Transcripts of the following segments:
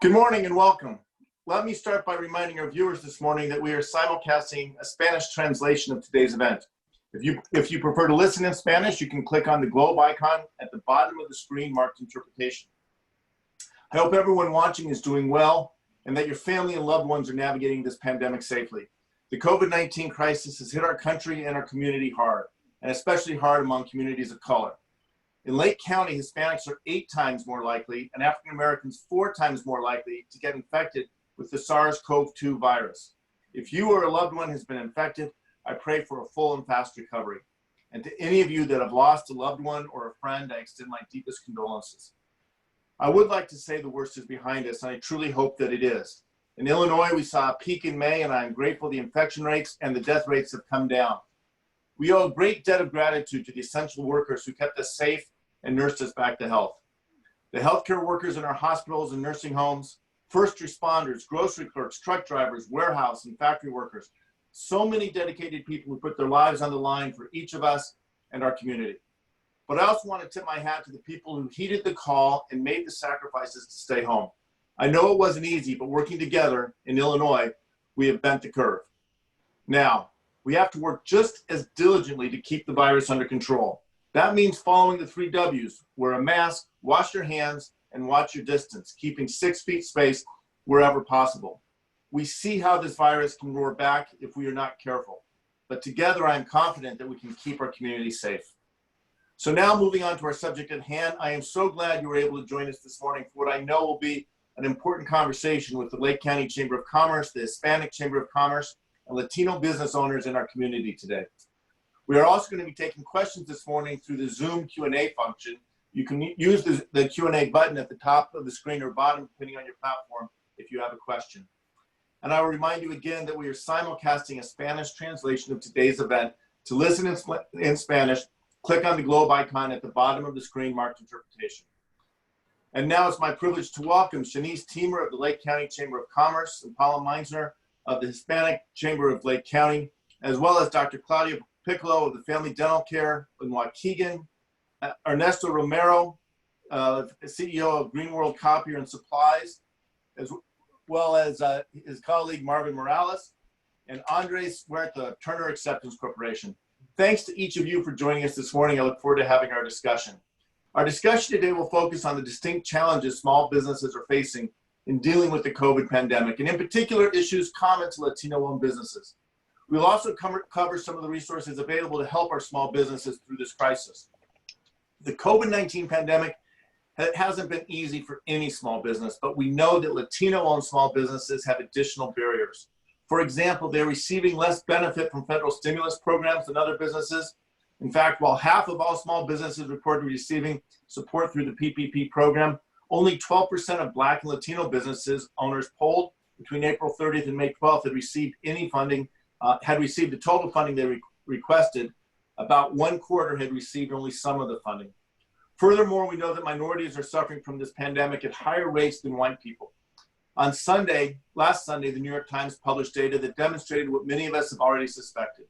Good morning and welcome. Let me start by reminding our viewers this morning that we are simulcasting a Spanish translation of today's event. If you prefer to listen in Spanish, you can click on the globe icon at the bottom of the screen marked interpretation. I hope everyone watching is doing well and that your family and loved ones are navigating this pandemic safely. The COVID-19 crisis has hit our country and our community hard, and especially hard among communities of color. In Lake County, Hispanics are 8 times more likely and African Americans 4 times more likely to get infected with the SARS-CoV-2 virus. If you or a loved one has been infected, I pray for a full and fast recovery. And to any of you that have lost a loved one or a friend, I extend my deepest condolences. I would like to say the worst is behind us, and I truly hope that it is. In Illinois, we saw a peak in May, and I am grateful the infection rates and the death rates have come down. We owe a great debt of gratitude to the essential workers who kept us safe and nursed us back to health. The healthcare workers in our hospitals and nursing homes, first responders, grocery clerks, truck drivers, warehouse and factory workers, so many dedicated people who put their lives on the line for each of us and our community. But I also want to tip my hat to the people who heeded the call and made the sacrifices to stay home. I know it wasn't easy, but working together in Illinois, we have bent the curve. Now, we have to work just as diligently to keep the virus under control. That means following the 3 W's, wear a mask, wash your hands, and watch your distance, keeping 6 feet space wherever possible. We see how this virus can roar back if we are not careful, but together I am confident that we can keep our community safe. So now moving on to our subject at hand, I am so glad you were able to join us this morning for what I know will be an important conversation with the Lake County Chamber of Commerce, the Hispanic Chamber of Commerce, and Latino business owners in our community today. We are also going to be taking questions this morning through the Zoom Q&A function. You can use the Q&A button at the top of the screen or bottom, depending on your platform, if you have a question. And I will remind you again that we are simulcasting a Spanish translation of today's event. To listen in Spanish, click on the globe icon at the bottom of the screen marked interpretation. And now it's my privilege to welcome Shaunese Teamer of the Lake County Chamber of Commerce and Paola Meinzer of the Hispanic Chamber of Lake County, as well as Dr. Claudia Piccolo of the Family Dental Care in Waukegan, Ernesto Romero, CEO of Green World Copier and Supplies, as well as his colleague Marvin Morales, and Andres Huerta, Turner Acceptance Corporation. Thanks to each of you for joining us this morning. I look forward to having our discussion. Our discussion today will focus on the distinct challenges small businesses are facing in dealing with the COVID pandemic, and in particular issues common to Latino-owned businesses. We'll also cover some of the resources available to help our small businesses through this crisis. The COVID-19 pandemic hasn't been easy for any small business, but we know that Latino-owned small businesses have additional barriers. For example, they're receiving less benefit from federal stimulus programs than other businesses. In fact, while half of all small businesses reported receiving support through the PPP program, only 12% of Black and Latino businesses owners polled between April 30th and May 12th had received any funding, had received the total funding they requested. About 1/4 had received only some of the funding. Furthermore, we know that minorities are suffering from this pandemic at higher rates than white people. On last Sunday, the New York Times published data that demonstrated what many of us have already suspected.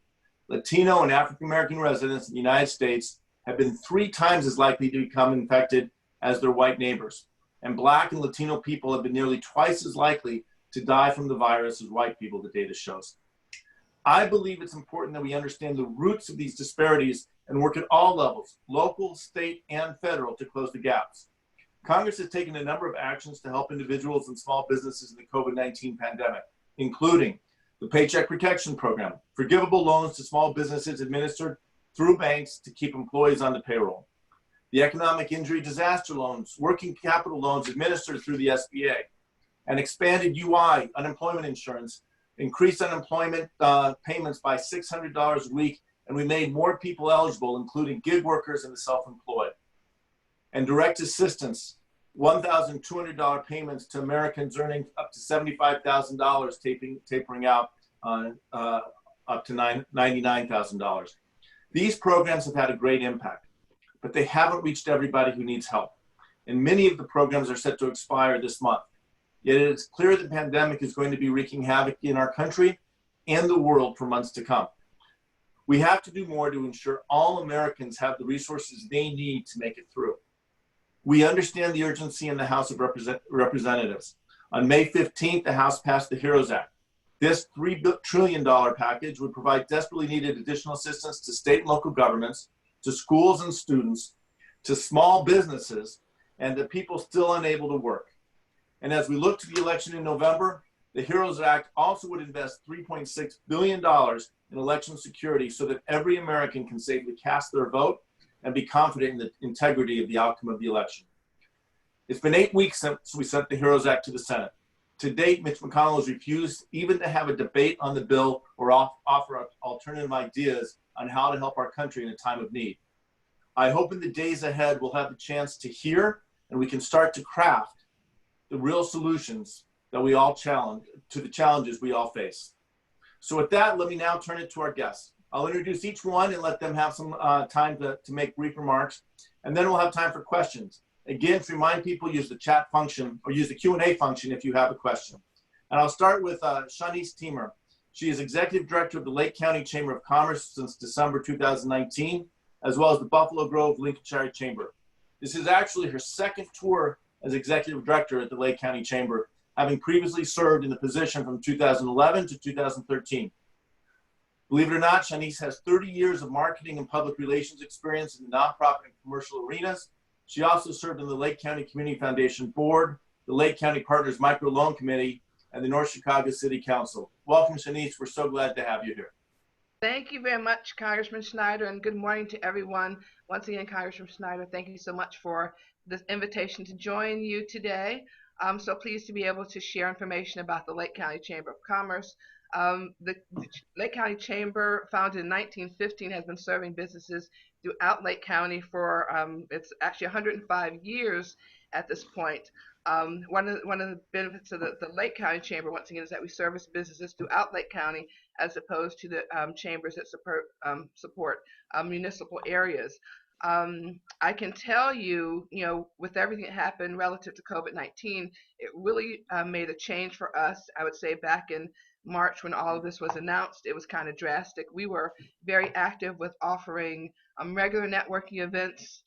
Latino and African American residents in the United States have been 3 times as likely to become infected as their white neighbors. And Black and Latino people have been nearly twice as likely to die from the virus as white people, the data shows. I believe it's important that we understand the roots of these disparities and work at all levels, local, state, and federal, to close the gaps. Congress has taken a number of actions to help individuals and small businesses in the COVID-19 pandemic, including the Paycheck Protection Program, forgivable loans to small businesses administered through banks to keep employees on the payroll, the Economic Injury Disaster Loans, working capital loans administered through the SBA, and expanded UI, unemployment insurance, increased unemployment payments by $600 a week, and we made more people eligible, including gig workers and the self-employed. And direct assistance, $1,200 payments to Americans earning up to $75,000, tapering out up to $99,000. These programs have had a great impact, but they haven't reached everybody who needs help. And many of the programs are set to expire this month. Yet it is clear the pandemic is going to be wreaking havoc in our country and the world for months to come. We have to do more to ensure all Americans have the resources they need to make it through. We understand the urgency in the House of Representatives. On May 15th, the House passed the HEROES Act. This $3 trillion package would provide desperately needed additional assistance to state and local governments, to schools and students, to small businesses, and to people still unable to work. And as we look to the election in November, the HEROES Act also would invest $3.6 billion in election security so that every American can safely cast their vote and be confident in the integrity of the outcome of the election. It's been 8 weeks since we sent the HEROES Act to the Senate. To date, Mitch McConnell has refused even to have a debate on the bill or offer alternative ideas on how to help our country in a time of need. I hope in the days ahead we'll have the chance to hear and we can start to craft the real solutions that we all to the challenges we all face. So with that, let me now turn it to our guests. I'll introduce each one and let them have some time to make brief remarks, and then we'll have time for questions. Again, to remind people, use the chat function or use the Q&A function if you have a question. And I'll start with Shaunese Teamer. She is Executive Director of the Lake County Chamber of Commerce since December 2019, as well as the Buffalo Grove Lincolnshire Chamber. This is actually her second tour as Executive Director at the Lake County Chamber, having previously served in the position from 2011 to 2013. Believe it or not, Shaunese has 30 years of marketing and public relations experience in the nonprofit and commercial arenas. She also served on the Lake County Community Foundation Board, the Lake County Partners Microloan Committee, and the North Chicago City Council. Welcome, Shaunese. We're so glad to have you here. Thank you very much, Congressman Schneider, and good morning to everyone. Once again, Congressman Schneider, thank you so much for this invitation to join you today. I'm so pleased to be able to share information about the Lake County Chamber of Commerce. The Lake County Chamber, founded in 1915, has been serving businesses throughout Lake County for it's actually 105 years at this point. One of the benefits of the Lake County Chamber, once again, is that we service businesses throughout Lake County as opposed to the chambers that support municipal areas. I can tell you, with everything that happened relative to COVID-19, it really made a change for us. I would say back in March, when all of this was announced, it was kind of drastic. We were very active with offering regular networking events,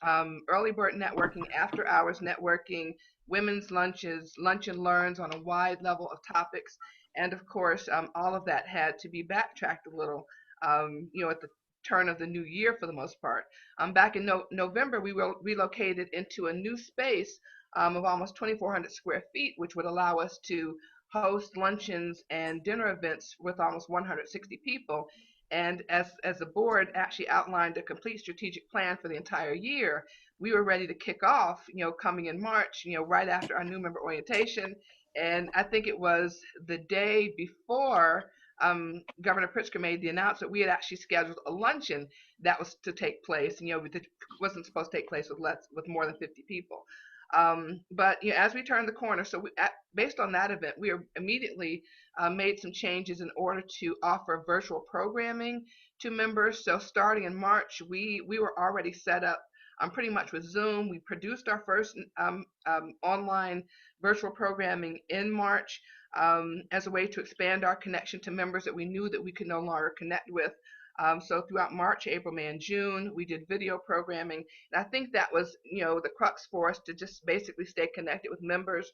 early bird networking, after hours networking, women's lunches, lunch and learns on a wide level of topics. And of course, all of that had to be backtracked a little, at the turn of the new year for the most part. Back in November, we relocated into a new space of almost 2,400 square feet, which would allow us to host luncheons and dinner events with almost 160 people. And as the board actually outlined a complete strategic plan for the entire year, we were ready to kick off, coming in March, right after our new member orientation. And I think it was the day before Governor Pritzker made the announcement, we had actually scheduled a luncheon that was to take place, it wasn't supposed to take place with more than 50 people. But as we turned the corner, so based on that event, we immediately made some changes in order to offer virtual programming to members. So starting in March, we were already set up pretty much with Zoom. We produced our first online virtual programming in March as a way to expand our connection to members that we knew that we could no longer connect with. So throughout March, April, May, and June, we did video programming. And I think that was, the crux for us to just basically stay connected with members.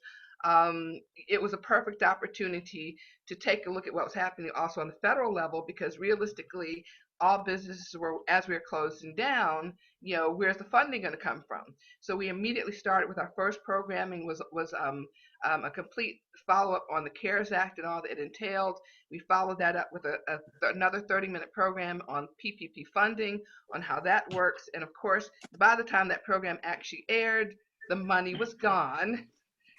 It was a perfect opportunity to take a look at what was happening also on the federal level, because realistically, all businesses were, as we were closing down, where's the funding going to come from? So we immediately started with our first programming was a complete follow-up on the CARES Act and all that it entailed. We followed that up with another 30-minute program on PPP funding, on how that works. And of course, by the time that program actually aired, the money was gone.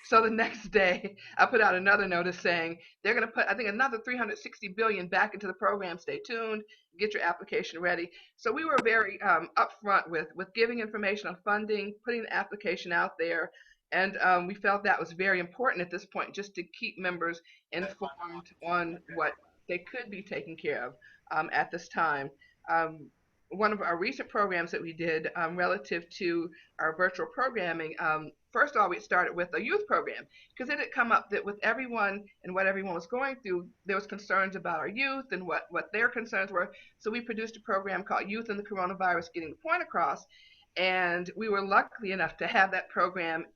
So the next day, I put out another notice saying they're going to put, I think, another $360 billion back into the program. Stay tuned, get your application ready. So we were very upfront with giving information on funding, putting the application out there, and we felt that was very important at this point, just to keep members informed on what they could be taken care of at this time. One of our recent programs that we did relative to our virtual programming, first of all, we started with a youth program, because it had come up that with everyone and what everyone was going through, there was concerns about our youth and what their concerns were. So we produced a program called Youth and the Coronavirus, Getting the Point Across. And we were lucky enough to have that program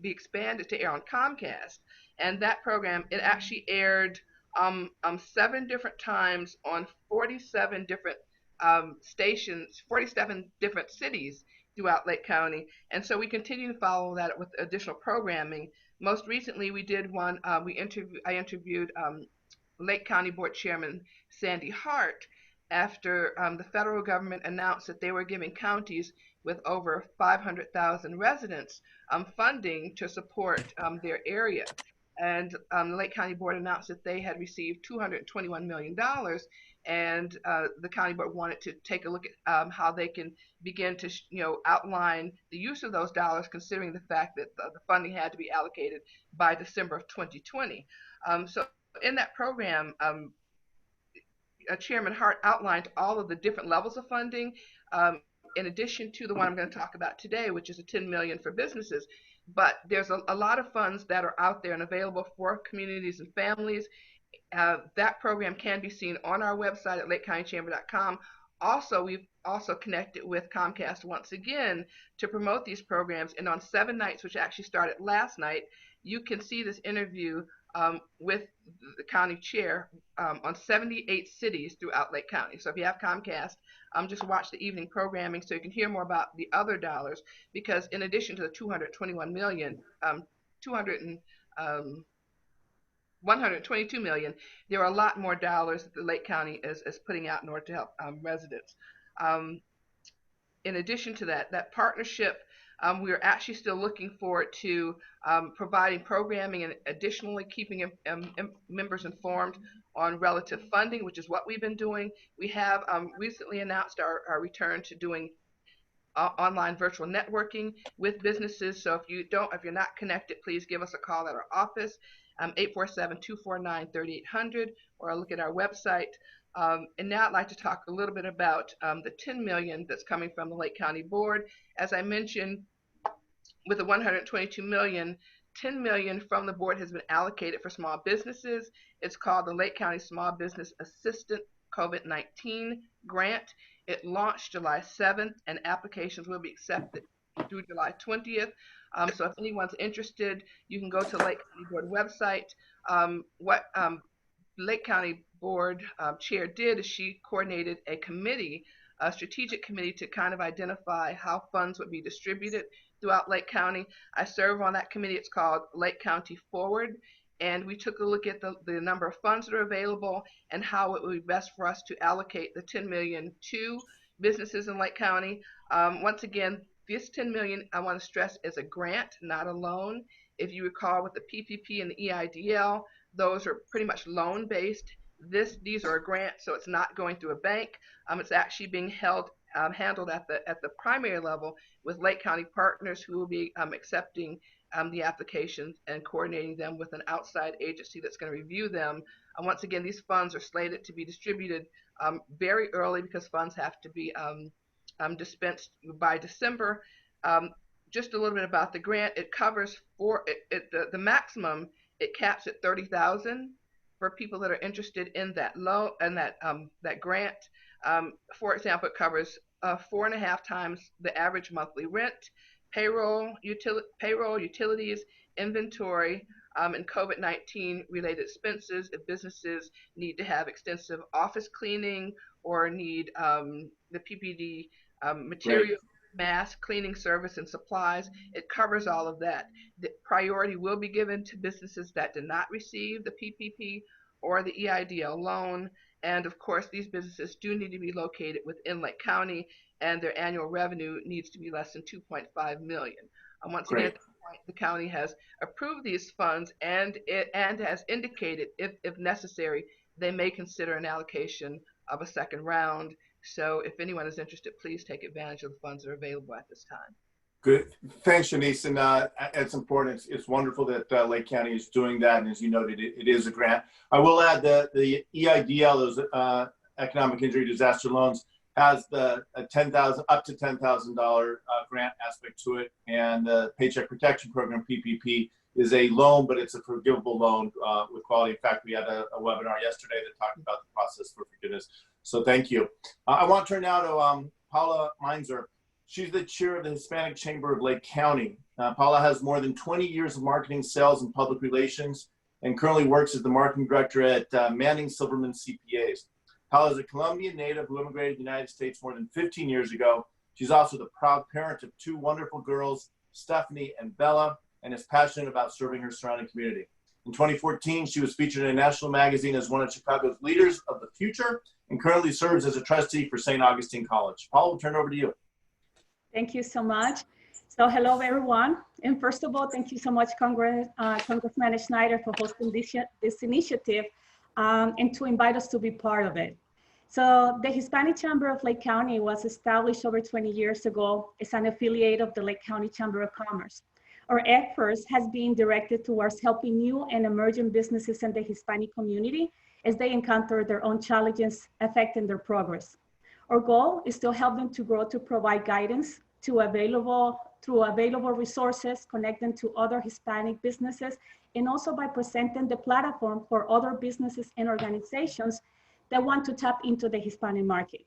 be expanded to air on Comcast. And that program, it actually aired 7 different times on 47 different stations, 47 different cities throughout Lake County. And so we continue to follow that with additional programming. Most recently, we did one. I interviewed Lake County Board Chairman Sandy Hart after the federal government announced that they were giving counties with over 500,000 residents funding to support their area. And the Lake County Board announced that they had received $221 million, and the county board wanted to take a look at how they can begin to outline the use of those dollars, considering the fact that the funding had to be allocated by December of 2020. So in that program, Chairman Hart outlined all of the different levels of funding, in addition to the one I'm going to talk about today, which is a $10 million for businesses. But there's a lot of funds that are out there and available for communities and families. That program can be seen on our website at lakecountychamber.com. Also, we've also connected with Comcast once again to promote these programs. And on 7 nights, which actually started last night, you can see this interview with the county chair on 78 cities throughout Lake County. So if you have Comcast, just watch the evening programming so you can hear more about the other dollars, because in addition to the 221 million, 122 million, there are a lot more dollars that the Lake County is putting out in order to help residents. In addition to that partnership, we are actually still looking forward to providing programming and additionally keeping members informed on relative funding, which is what we've been doing. We have recently announced our return to doing online virtual networking with businesses. So if you're not connected, please give us a call at our office, 847-249-3800, or look at our website. And now I'd like to talk a little bit about the $10 million that's coming from the Lake County Board. As I mentioned, with the $122 million, $10 million from the board has been allocated for small businesses. It's called the Lake County Small Business Assistant COVID-19 Grant. It launched July 7th, and applications will be accepted through July 20th. So if anyone's interested, you can go to the Lake County Board website. What Lake County Board Chair did is she coordinated a committee, a strategic committee, to kind of identify how funds would be distributed throughout Lake County. I serve on that committee. It's called Lake County Forward. And we took a look at the number of funds that are available and how it would be best for us to allocate the $10 million to businesses in Lake County. Once again, this $10 million, I want to stress, is a grant, not a loan. If you recall, with the PPP and the EIDL, those are pretty much loan-based. These are a grant, so it's not going through a bank. It's actually being handled at the primary level with Lake County partners who will be accepting the applications and coordinating them with an outside agency that's going to review them. Once again, these funds are slated to be distributed very early because funds have to be dispensed by December. Just a little bit about the grant. It covers the maximum. It caps at $30,000 for people that are interested in that loan and that grant. For example, it covers 4.5 times the average monthly rent, payroll, utilities, inventory, and COVID-19 related expenses if businesses need to have extensive office cleaning or need the PPD material. Right. Mask, cleaning service, and supplies. It covers all of that. The priority will be given to businesses that did not receive the PPP or the EIDL loan. And of course, these businesses do need to be located within Lake County, and their annual revenue needs to be less than $2.5 million. Once again, at this point, the county has approved these funds and has indicated, if necessary, they may consider an allocation of a second round. So if anyone is interested, please take advantage of the funds that are available at this time. Good. Thanks, Shaunese. And it's important. It's wonderful that Lake County is doing that. And as you noted, it is a grant. I will add that the EIDL, those economic injury disaster loans, has the up to $10,000 grant aspect to it. And the Paycheck Protection Program, PPP, is a loan, but it's a forgivable loan with quality. In fact, we had a webinar yesterday that talked about the process for forgiveness. So thank you. I want to turn now to Paola Meinzer. She's the chair of the Hispanic Chamber of Lake County. Paola has more than 20 years of marketing, sales, and public relations, and currently works as the marketing director at Manning Silverman CPAs. Paola is a Colombian native who immigrated to the United States more than 15 years ago. She's also the proud parent of two wonderful girls, Stephanie and Bella, and is passionate about serving her surrounding community. In 2014, she was featured in a national magazine as one of Chicago's leaders of the future and currently serves as a trustee for St. Augustine College. Paola, we'll turn it over to you. Thank you so much. So hello, everyone. And first of all, thank you so much, Congressman Schneider, for hosting this initiative and to invite us to be part of it. So the Hispanic Chamber of Lake County was established over 20 years ago as an affiliate of the Lake County Chamber of Commerce. Our efforts has been directed towards helping new and emerging businesses in the Hispanic community as they encounter their own challenges affecting their progress. Our goal is to help them to grow, to provide guidance through available resources, connect them to other Hispanic businesses, and also by presenting the platform for other businesses and organizations that want to tap into the Hispanic market.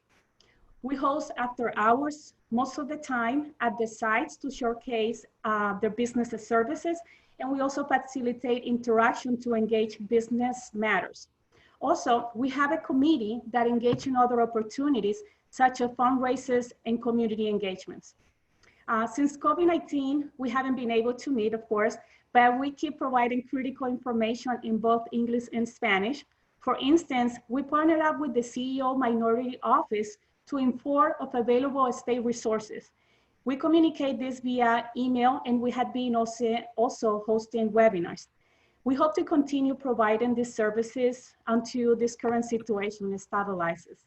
We host after hours most of the time at the sites to showcase their business services, and we also facilitate interaction to engage business matters. Also, we have a committee that engages in other opportunities such as fundraisers and community engagements. Since COVID-19, we haven't been able to meet, of course, but we keep providing critical information in both English and Spanish. For instance, we partnered up with the CEO Minority Office to inform of available state resources. We communicate this via email, and we have been also hosting webinars. We hope to continue providing these services until this current situation stabilizes.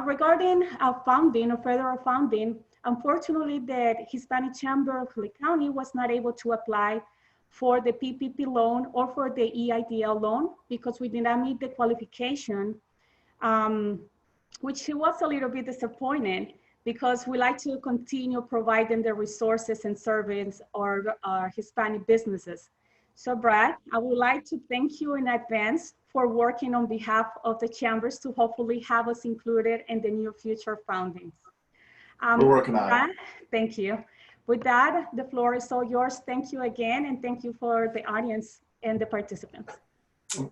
Regarding funding or federal funding, unfortunately, the Hispanic Chamber of Lake County was not able to apply for the PPP loan or for the EIDL loan because we did not meet the qualification, which was a little bit disappointing because we like to continue providing the resources and service our Hispanic businesses. So Brad, I would like to thank you in advance for working on behalf of the chambers to hopefully have us included in the near future fundings. We're working on Brad, it. Thank you. With that, the floor is all yours. Thank you again, and thank you for the audience and the participants.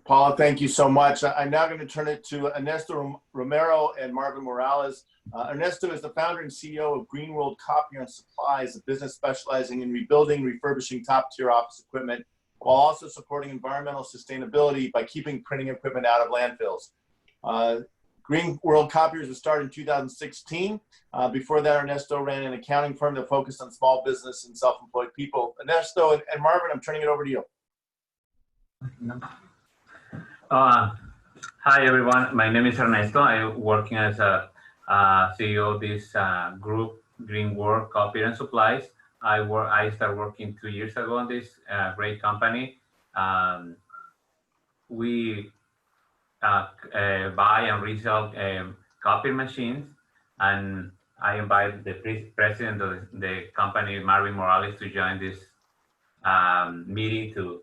Paula, thank you so much. I'm now going to turn it to Ernesto Romero and Marvin Morales. Ernesto is the founder and CEO of Green World Copier and Supplies, a business specializing in rebuilding, refurbishing top-tier office equipment, while also supporting environmental sustainability by keeping printing equipment out of landfills. Green World Copiers was started in 2016. Before that, Ernesto ran an accounting firm that focused on small business and self-employed people. Ernesto and Marvin, I'm turning it over to you. Hi, everyone. My name is Ernesto. I'm working as a CEO of this group, Green World Copier and Supplies. I started working 2 years ago on this great company. We buy and resell copy machines, and I invited the president of the company, Marvin Morales, to join this meeting to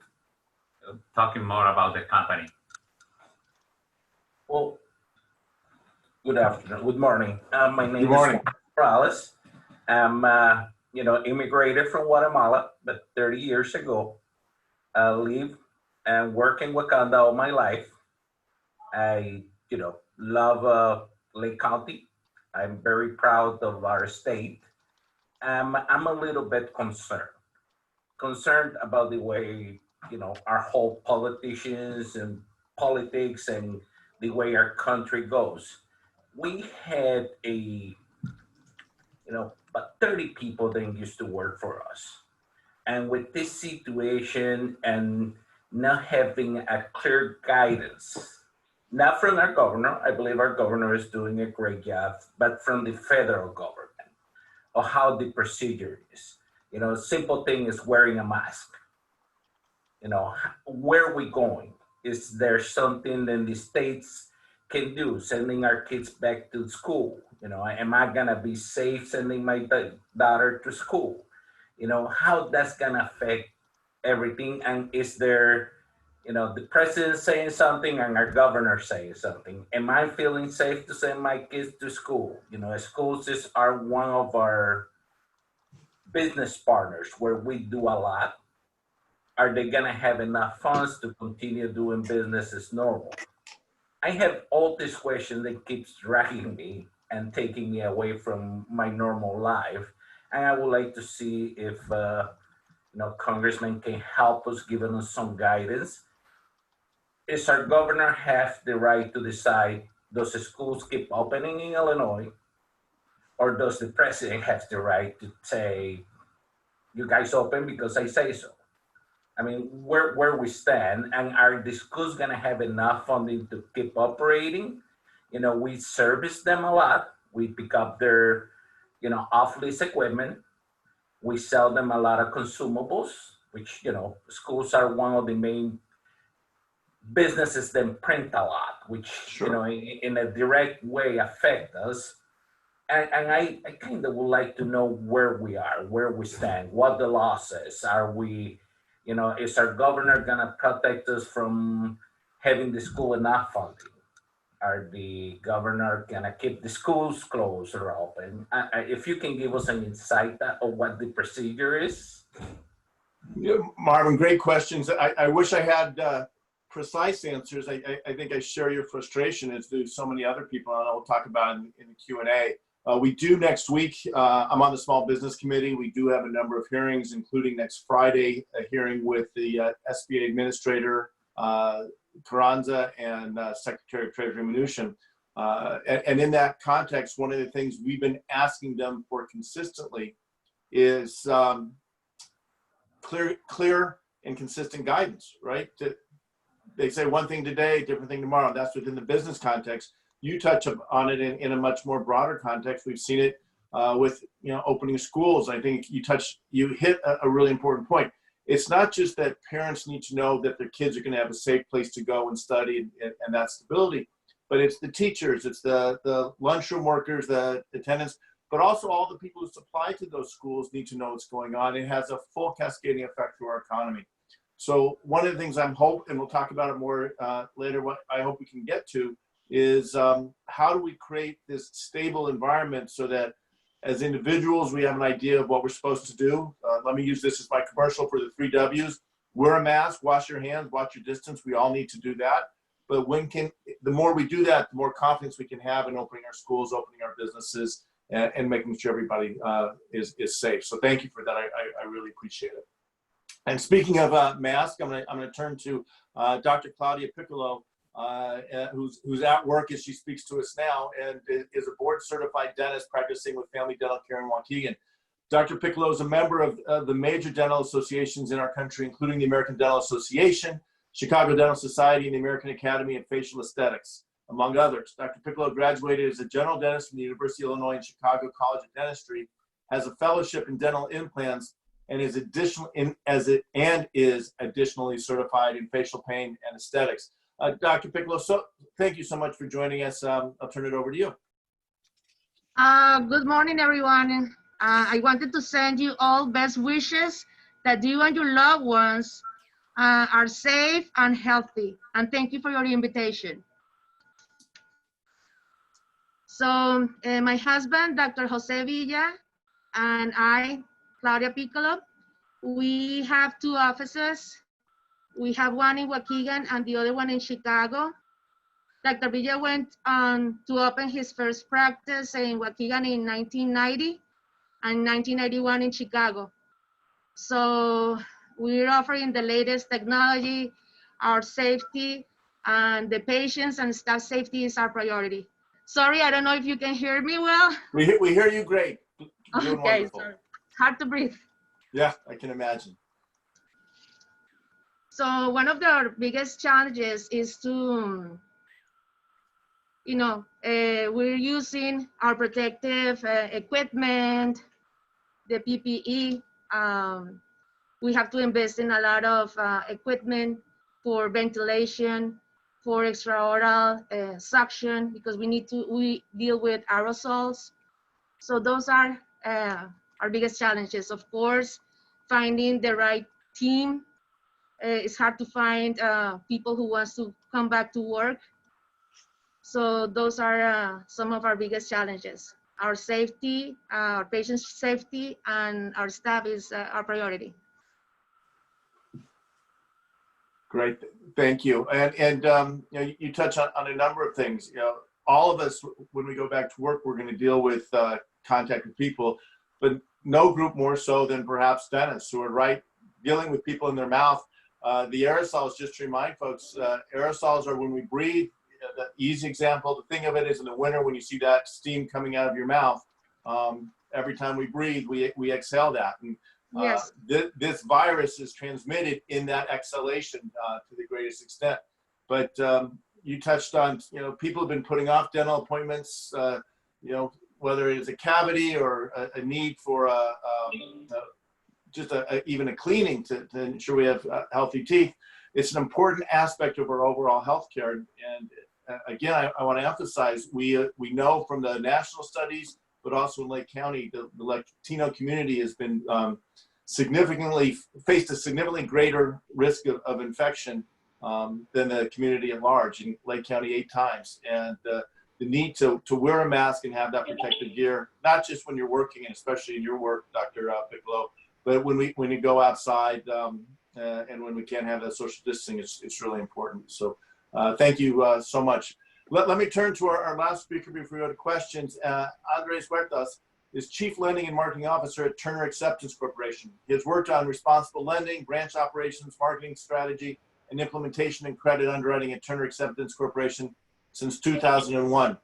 talking more about the company. Well, good afternoon, good morning. My name is Marvin Morales. I'm, immigrated from Guatemala, but 30 years ago. I live and work in Wakanda all my life. I, love Lake County. I'm very proud of our state. I'm a little bit concerned about the way, our whole politicians and politics and the way our country goes. We had about 30 people that used to work for us. And with this situation and not having a clear guidance, not from our governor, I believe our governor is doing a great job, but from the federal government of how the procedure is. Simple thing is wearing a mask. Where are we going? Is there something that the states can do, sending our kids back to school? Am I gonna be safe sending my daughter to school? How that's gonna affect everything? And is there, the president saying something and our governor saying something? Am I feeling safe to send my kids to school? Schools are one of our business partners where we do a lot, are they gonna have enough funds to continue doing business as normal? I have all these questions that keeps dragging me and taking me away from my normal life. And I would like to see if Congressman can help us, giving us some guidance. Is our governor have the right to decide, does the schools keep opening in Illinois? Or does the president have the right to say, you guys open because I say so? I mean, where we stand, and are the schools gonna have enough funding to keep operating? We service them a lot. We pick up their, off-lease equipment. We sell them a lot of consumables, which, schools are one of the main businesses that print a lot, which, Sure. in a direct way affect us. And I kind of would like to know where we are, where we stand, what the law says. Are we, is our governor gonna protect us from having the school enough funding? Are the governor gonna keep the schools closed or open? If you can give us an insight of what the procedure is. Yeah, Marvin, great questions. I wish I had precise answers. I think I share your frustration, as do so many other people, and I'll talk about in the Q&A. We do next week. I'm on the Small Business Committee. We do have a number of hearings, including next Friday, a hearing with the SBA Administrator, Carranza, and Secretary of Treasury Mnuchin. And in that context, one of the things we've been asking them for consistently is clear and consistent guidance, right? They say one thing today, different thing tomorrow. That's within the business context. You touch on it in a much more broader context. We've seen it with opening schools. I think you hit a really important point. It's not just that parents need to know that their kids are going to have a safe place to go and study and that stability, but it's the teachers, it's the lunchroom workers, the attendants, but also all the people who supply to those schools need to know what's going on. It has a full cascading effect through our economy. So one of the things I'm hoping, and we'll talk about it more later, what I hope we can get to is how do we create this stable environment so that as individuals, we have an idea of what we're supposed to do. Let me use this as my commercial for the 3 W's. Wear a mask, wash your hands, watch your distance. We all need to do that. But the more we do that, the more confidence we can have in opening our schools, opening our businesses, and making sure everybody is safe. So thank you for that. I really appreciate it. And speaking of masks, I'm gonna turn to Dr. Claudia Piccolo, who's at work as she speaks to us now, and is a board-certified dentist practicing with Family Dental Care in Waukegan. Dr. Piccolo is a member of the major dental associations in our country, including the American Dental Association, Chicago Dental Society, and the American Academy of Facial Aesthetics, among others. Dr. Piccolo graduated as a general dentist from the University of Illinois and Chicago College of Dentistry, has a fellowship in dental implants, and is additionally certified in facial pain and aesthetics. Dr. Piccolo, thank you so much for joining us. I'll turn it over to you. Good morning, everyone. I wanted to send you all best wishes that you and your loved ones are safe and healthy. And thank you for your invitation. So my husband, Dr. Jose Villa, and I, Claudia Piccolo, we have 2 offices. We have one in Waukegan and the other one in Chicago. Dr. Villa went on to open his first practice in Waukegan in 1990 and 1991 in Chicago. So we're offering the latest technology, our safety, and the patients and staff safety is our priority. Sorry, I don't know if you can hear me well. We hear you great. You're doing Okay, wonderful. sorry. Hard to breathe. Yeah, I can imagine. So one of our biggest challenges is to, we're using our protective equipment, the PPE. We have to invest in a lot of equipment for ventilation, for extraoral suction, because we deal with aerosols. So those are our biggest challenges. Of course, finding the right team. It's hard to find people who wants to come back to work. So those are some of our biggest challenges. our safety, our patients' safety, and our staff is our priority. Great, thank you. And you know, you touch on a number of things. You know, all of us, when we go back to work, we're going to deal with contact with people, but no group more so than perhaps dentists who are dealing with people in their mouth. The aerosols, just to remind folks, aerosols are when we breathe. The easy example to think of it is in the winter when you see that steam coming out of your mouth. Every time we breathe, we exhale that. And, Yes. this virus is transmitted in that exhalation to the greatest extent. But you touched on, you know, people have been putting off dental appointments, you know, whether it is a cavity or a need for just even a cleaning to ensure we have healthy teeth. It's an important aspect of our overall healthcare. And again, I want to emphasize, we know from the national studies, but also in Lake County, the Latino community has been faced a significantly greater risk of infection than the community at large, in Lake County 8 times. And the need to wear a mask and have that protective gear, not just when you're working, and especially in your work, Dr. Piccolo, but when you go outside and when we can't have that social distancing, it's really important. So thank you so much. Let me turn to our last speaker before we go to questions. Andres Huertas is Chief Lending and Marketing Officer at Turner Acceptance Corporation. He has worked on responsible lending, branch operations, marketing strategy, and implementation and credit underwriting at Turner Acceptance Corporation since 2001.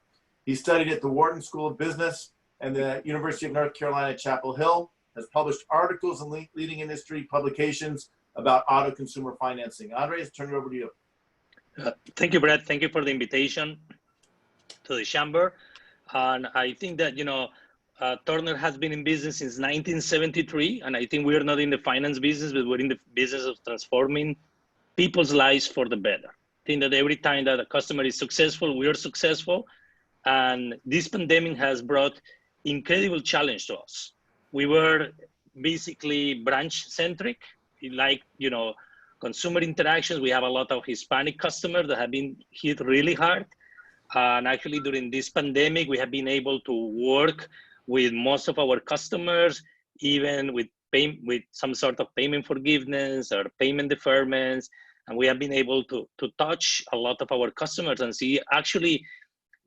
He studied at the Wharton School of Business and the University of North Carolina at Chapel Hill, has published articles in leading industry publications about auto consumer financing. Andres, turn it over to you. Thank you, Brett. Thank you for the invitation to the chamber. And I think that, you know, Turner has been in business since 1973. And I think we are not in the finance business, but we're in the business of transforming people's lives for the better. I think that every time that a customer is successful, we are successful. And this pandemic has brought incredible challenge to us. We were basically branch centric, like, you know, consumer interactions. We have a lot of Hispanic customers that have been hit really hard. And actually during this pandemic, we have been able to work with most of our customers, even with some sort of payment forgiveness or payment deferments. And we have been able to touch a lot of our customers and see actually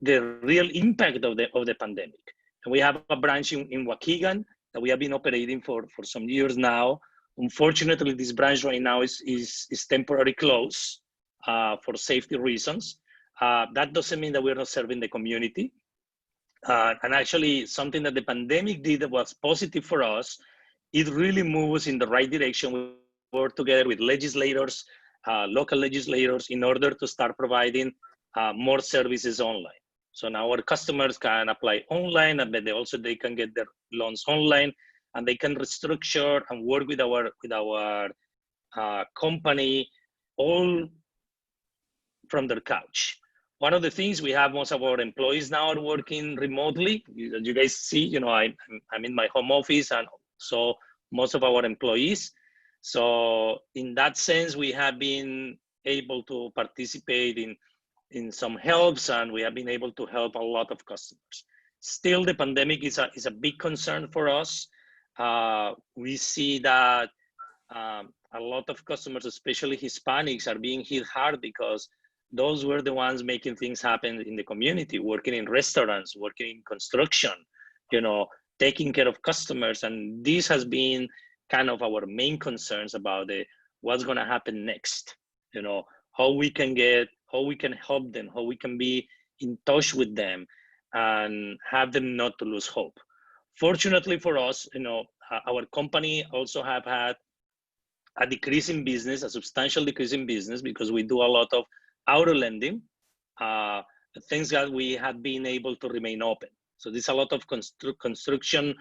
the real impact of the pandemic. And we have a branch in Waukegan that we have been operating for some years now. Unfortunately, this branch right now is temporarily closed for safety reasons. That doesn't mean that we're not serving the community. And actually, something that the pandemic did that was positive for us, it really moves in the right direction. We work together with legislators, local legislators, in order to start providing more services online. So now our customers can apply online, and then they can get their loans online, and they can restructure and work with our company all from their couch. One of the things we have, most of our employees now are working remotely. You guys see, you know, I'm in my home office, and so most of our employees. So in that sense, we have been able to participate in some helps, and we have been able to help a lot of customers. Still, the pandemic is a big concern for us. We see that a lot of customers, especially Hispanics, are being hit hard because those were the ones making things happen in the community, working in restaurants, working in construction, you know, taking care of customers. And this has been kind of our main concerns about what's going to happen next, you know, how we can help them, how we can be in touch with them and have them not to lose hope. Fortunately for us, you know, our company also have had a decrease in business, a substantial decrease in business, because we do a lot of auto lending, things that we have been able to remain open. So there's a lot of construction,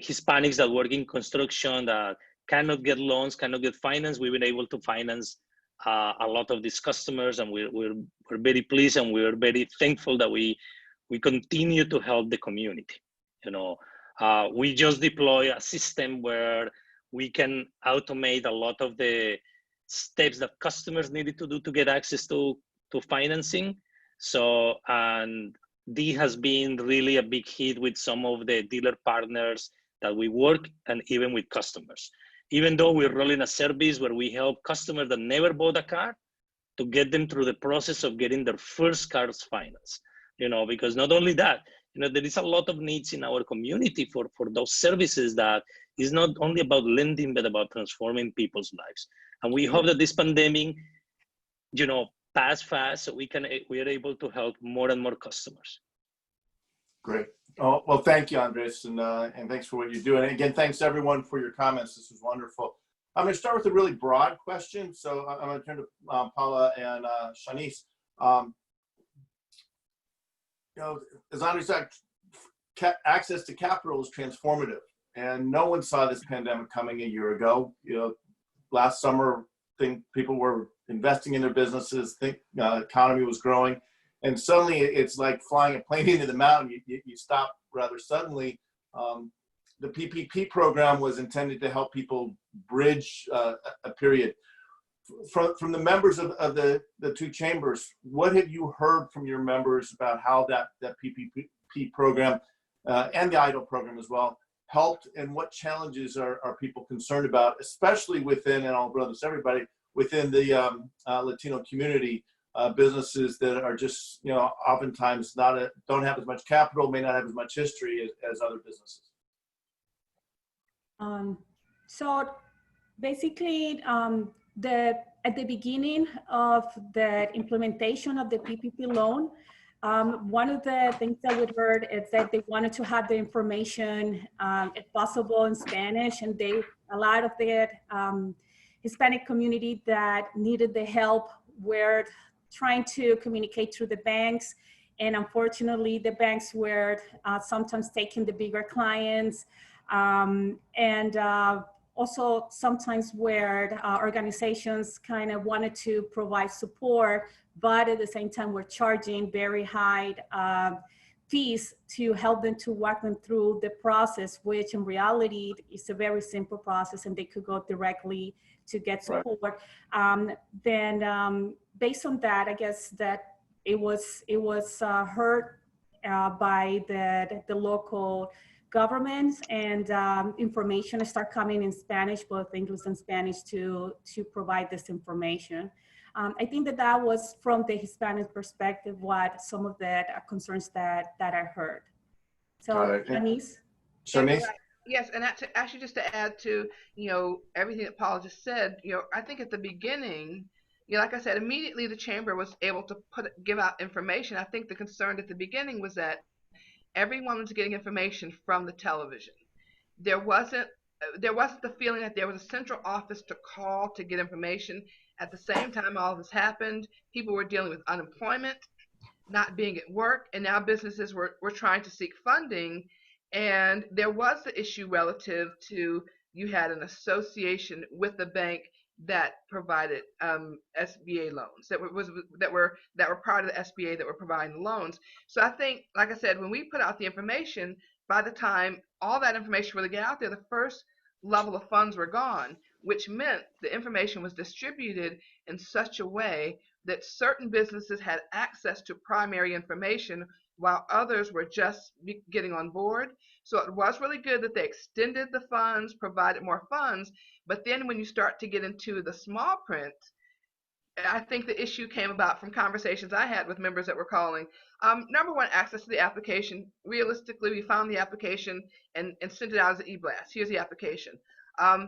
Hispanics that work in construction that cannot get loans, cannot get finance. We've been able to finance a lot of these customers, and we're very pleased, and we're very thankful that we continue to help the community. You know, we just deploy a system where we can automate a lot of the steps that customers needed to do to get access to financing. So, and D has been really a big hit with some of the dealer partners that we work and even with customers. Even though we're rolling a service where we help customers that never bought a car to get them through the process of getting their first car's finance, because not only that, there is a lot of needs in our community for those services that is not only about lending, but about transforming people's lives. And we hope that this pandemic, pass fast so we are able to help more and more customers. Great. Oh, well, thank you, Andres, and thanks for what you do. And again, thanks everyone for your comments. This was wonderful. I'm going to start with a really broad question. So I'm going to turn to Paola and Shaunese. As Andres said, access to capital is transformative, and no one saw this pandemic coming a year ago. Last summer, people were investing in their businesses, economy was growing, and suddenly it's like flying a plane into the mountain. You stop rather suddenly. The PPP program was intended to help people bridge a period. From the members of the two chambers, what have you heard from your members about how that PPP program and the EIDL program as well helped, and what challenges are people concerned about, especially within, and I'll run this to everybody, within the Latino community, businesses that are just, oftentimes don't have as much capital, may not have as much history as other businesses? So basically, at the beginning of the implementation of the PPP loan, one of the things that we heard is that they wanted to have the information, if possible, in Spanish, and a lot of the Hispanic community that needed the help were trying to communicate through the banks, and unfortunately, the banks were sometimes taking the bigger clients, and also sometimes where organizations kind of wanted to provide support, but at the same time we're charging very high fees to help them, to walk them through the process, which in reality is a very simple process, and they could go directly to get support. Right. Then based on that, I guess that it was heard by the local governments, and information start coming in Spanish, both English and Spanish, to provide this information. I think that was from the Hispanic perspective what some of the concerns that I heard. So, Shaunese? Shaunese? Yes, and actually just to add to, everything that Paul just said, I think at the beginning, like I said, immediately the chamber was able to give out information. I think the concern at the beginning was that everyone was getting information from the television. There wasn't the feeling that there was a central office to call to get information. At the same time all this happened, people were dealing with unemployment, not being at work, and now businesses were trying to seek funding. And there was the issue relative to, you had an association with the bank that provided SBA loans that were part of the SBA that were providing the loans. So I think, like I said, when we put out the information, by the time all that information really got out there, the first level of funds were gone, which meant the information was distributed in such a way that certain businesses had access to primary information while others were just getting on board. So it was really good that they extended the funds, provided more funds. But then when you start to get into the small print, I think the issue came about from conversations I had with members that were calling. Number one, access to the application. Realistically, we found the application and sent it out as an e-blast. Here's the application.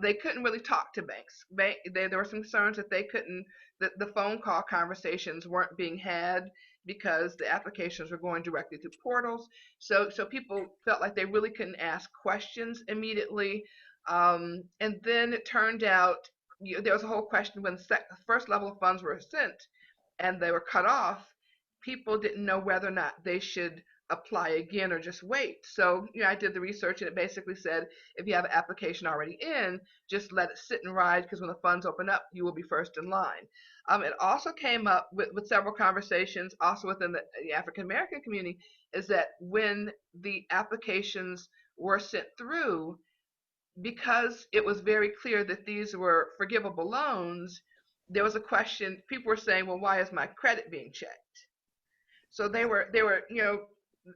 They couldn't really talk to banks. There were some concerns that they couldn't, that the phone call conversations weren't being had because the applications were going directly through portals. So people felt like they really couldn't ask questions immediately. And then it turned out there was a whole question when the first level of funds were sent and they were cut off. People didn't know whether or not they should apply again or just wait. So I did the research, and it basically said if you have an application already in, just let it sit and ride, because when the funds open up, you will be first in line. It also came up with several conversations also within the African American community, is that when the applications were sent through, because it was very clear that these were forgivable loans, there was a question. People were saying, well, why is my credit being checked? So they were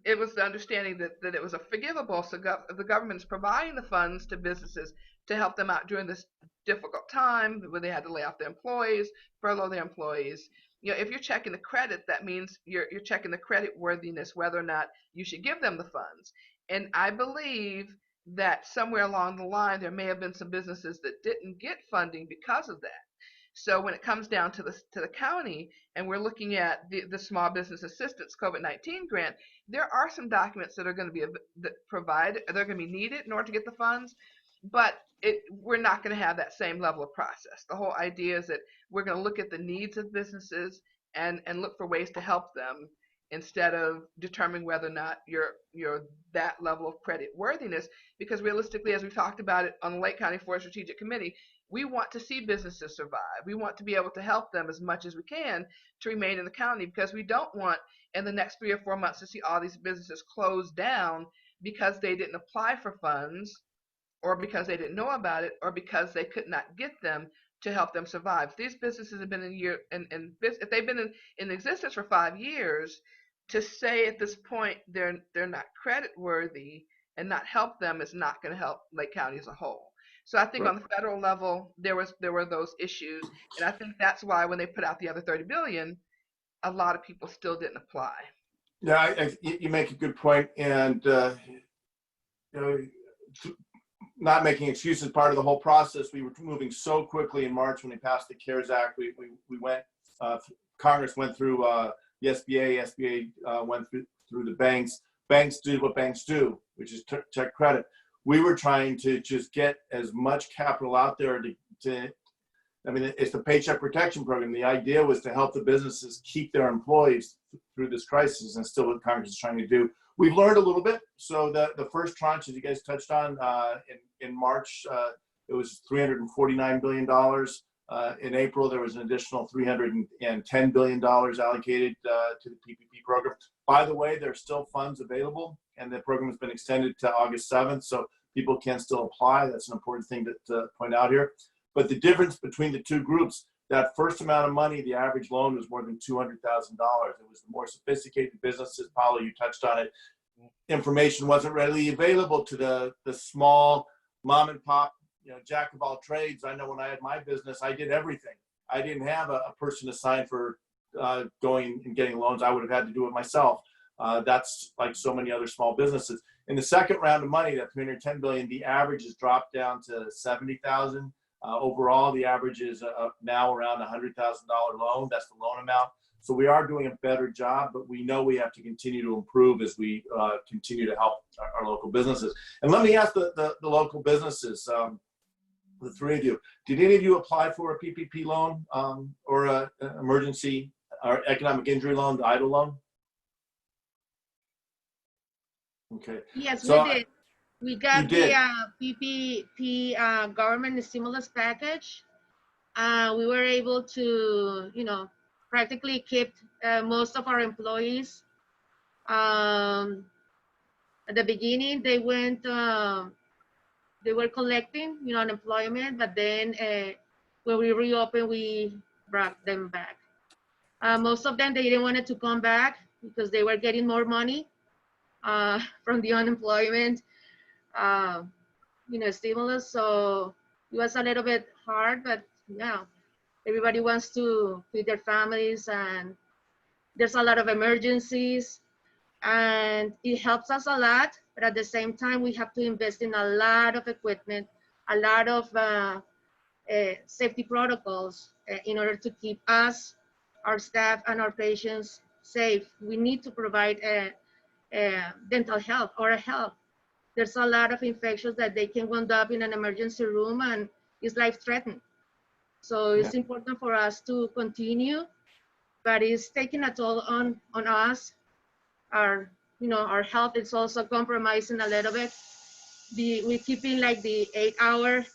it was the understanding that it was a forgivable, so the government is providing the funds to businesses to help them out during this difficult time where they had to lay off their employees, furlough their employees. You know, if you're checking the credit, that means you're checking the credit worthiness, whether or not you should give them the funds. And I believe that somewhere along the line, there may have been some businesses that didn't get funding because of that. So when it comes down to the county, and we're looking at the Small Business Assistance COVID-19 grant, there are some documents that are going to be provided, they're going to be needed in order to get the funds, but we're not going to have that same level of process. The whole idea is that we're going to look at the needs of businesses and look for ways to help them instead of determining whether or not you're that level of credit worthiness, because realistically, as we talked about it on the Lake County Forest Strategic Committee, we want to see businesses survive. We want to be able to help them as much as we can to remain in the county, because we don't want in the next 3 or 4 months to see all these businesses close down because they didn't apply for funds, or because they didn't know about it, or because they could not get them to help them survive. These businesses have been if they've been in existence for 5 years, to say at this point they're not credit worthy and not help them is not going to help Lake County as a whole. So I think Right. on the federal level, there were those issues, and I think that's why when they put out the other $30 billion, a lot of people still didn't apply. Yeah, you make a good point, and you know, not making excuses part of the whole process. We were moving so quickly in March when we passed the CARES Act. We went, Congress went through the SBA went through the banks. Banks did what banks do, which is check credit. We were trying to just get as much capital out there to I mean, it's the Paycheck Protection Program. The idea was to help the businesses keep their employees through this crisis, and still what Congress is trying to do. We've learned a little bit. So the first tranche, as you guys touched on, in March, it was $349 billion. In April, there was an additional $310 billion allocated to the PPP program. By the way, there's still funds available, and the program has been extended to August 7th, so people can still apply. That's an important thing to point out here. But the difference between the two groups, that first amount of money, the average loan was more than $200,000. It was the more sophisticated businesses. Paola, you touched on it. Information wasn't readily available to the small mom and pop, jack of all trades. I know when I had my business, I did everything. I didn't have a person assigned for going and getting loans. I would have had to do it myself. That's like so many other small businesses. In the second round of money, that $310 billion, the average has dropped down to $70,000. Overall, the average is now around a $100,000 loan. That's the loan amount. So we are doing a better job, but we know we have to continue to improve as we continue to help our local businesses. And let me ask the local businesses, the three of you, did any of you apply for a PPP loan or an emergency or economic injury loan, the EIDL loan? Okay. Yes, So, we did. We got the PPP government stimulus package. We were able to, practically keep most of our employees. At the beginning, they went, they were collecting, unemployment, but then when we reopened, we brought them back. Most of them, they didn't want to come back because they were getting more money from the unemployment. Stimulus. So it was a little bit hard, but yeah, everybody wants to feed their families, and there's a lot of emergencies, and it helps us a lot. But at the same time, we have to invest in a lot of equipment, a lot of safety protocols in order to keep us, our staff, and our patients safe. We need to provide dental health, oral health. There's a lot of infections that they can wind up in an emergency room, and it's life-threatening. So it's important for us to continue, but it's taking a toll on us. Our health is also compromising a little bit. We're keeping like the 8-hour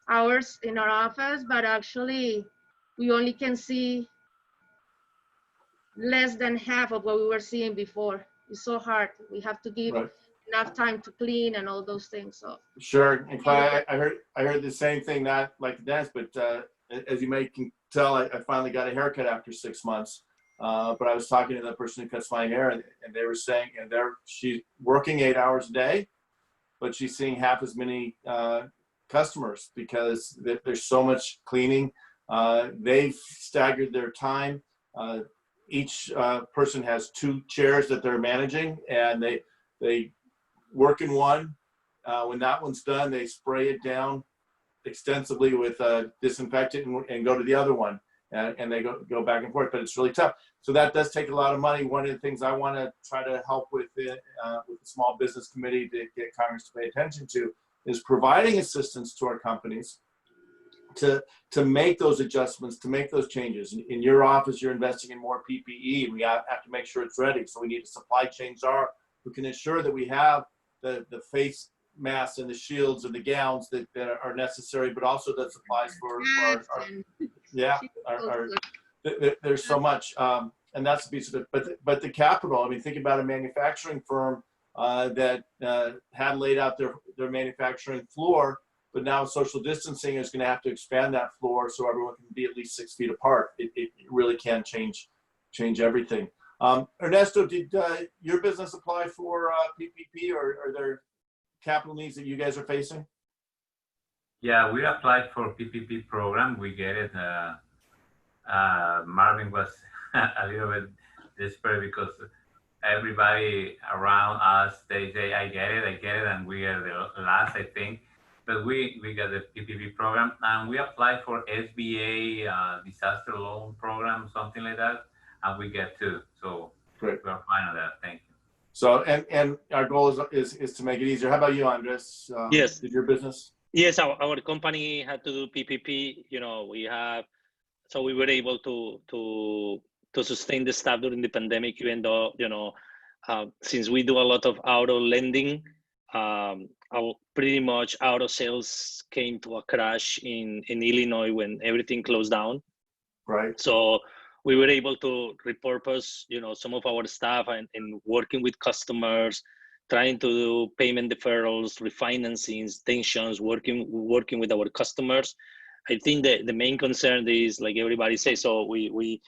hours in our office, but actually we only can see less than half of what we were seeing before. It's so hard. We have to give enough time to clean and all those things. So sure. And Claudia, I heard the same thing, not like the dentist, but as you may can tell, I finally got a haircut after 6 months. but I was talking to the person who cuts my hair, and they were saying, and she's working 8 hours a day, but she's seeing half as many customers because there's so much cleaning. They've staggered their time. Each person has 2 chairs that they're managing, and they work in one. When that one's done, they spray it down extensively with disinfectant and go to the other one, and they go back and forth. But it's really tough. So that does take a lot of money. One of the things I want to try to help with the Small Business Committee to get Congress to pay attention to is providing assistance to our companies to make those adjustments, to make those changes. In your office, you're investing in more PPE, and we have to make sure it's ready. So we need a supply chain czar who can ensure that we have the face masks and the shields and the gowns that are necessary, but also the supplies for there's so much, and that's a piece of it. But the capital, I mean, think about a manufacturing firm that had laid out their manufacturing floor, but now social distancing is going to have to expand that floor so everyone can be at least 6 feet apart. It really can change everything. Ernesto, did your business apply for PPP, or are there capital needs that you guys are facing? Yeah, we applied for PPP program. We get it. Marvin was a little bit desperate because everybody around us, they say, I get it, and we are the last, I think. But we got the PPP program, and we applied for SBA disaster loan program, something like that, and we get 2. So great. We're fine on that. Thank you. So, and our goal is to make it easier. How about you, Andres? Yes. Did your business? Yes, our company had to do PPP. So we were able to sustain the staff during the pandemic, even though, since we do a lot of auto lending, pretty much auto sales came to a crash in Illinois when everything closed down. Right. So we were able to repurpose, some of our staff and working with customers, trying to do payment deferrals, refinancings, extensions, working with our customers. I think that the main concern is, like everybody says, so we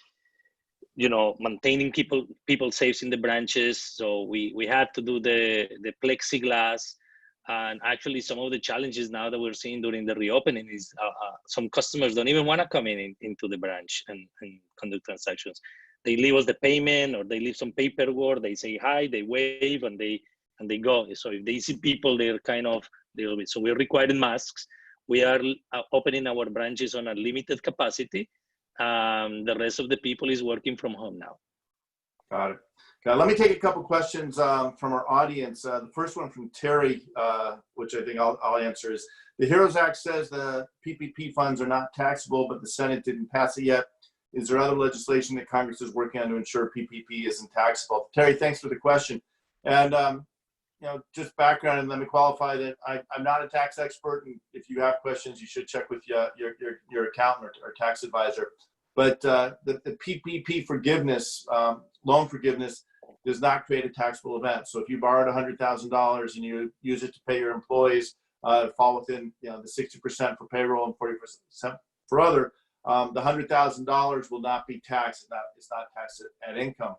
maintaining people safe in the branches. So we had to do the plexiglass. And actually, some of the challenges now that we're seeing during the reopening is some customers don't even want to come into the branch and conduct transactions. They leave us the payment, or they leave some paperwork. They say hi, they wave, and they go. So if they see people, they're so we're requiring masks. We are opening our branches on a limited capacity. The rest of the people is working from home now. Got it. Let me take a couple questions from our audience. The first one from Terry, which I think I'll answer, is the HEROES Act says the PPP funds are not taxable, but the Senate didn't pass it yet. Is there other legislation that Congress is working on to ensure PPP isn't taxable? Terry, thanks for the question. And just background, and let me qualify that I'm not a tax expert, and if you have questions, you should check with your accountant or tax advisor. But the PPP forgiveness, loan forgiveness, does not create a taxable event. So if you borrowed $100,000 and you use it to pay your employees, fall within the 60% for payroll and 40% for other, the $100,000 will not be taxed. It's not taxed at income.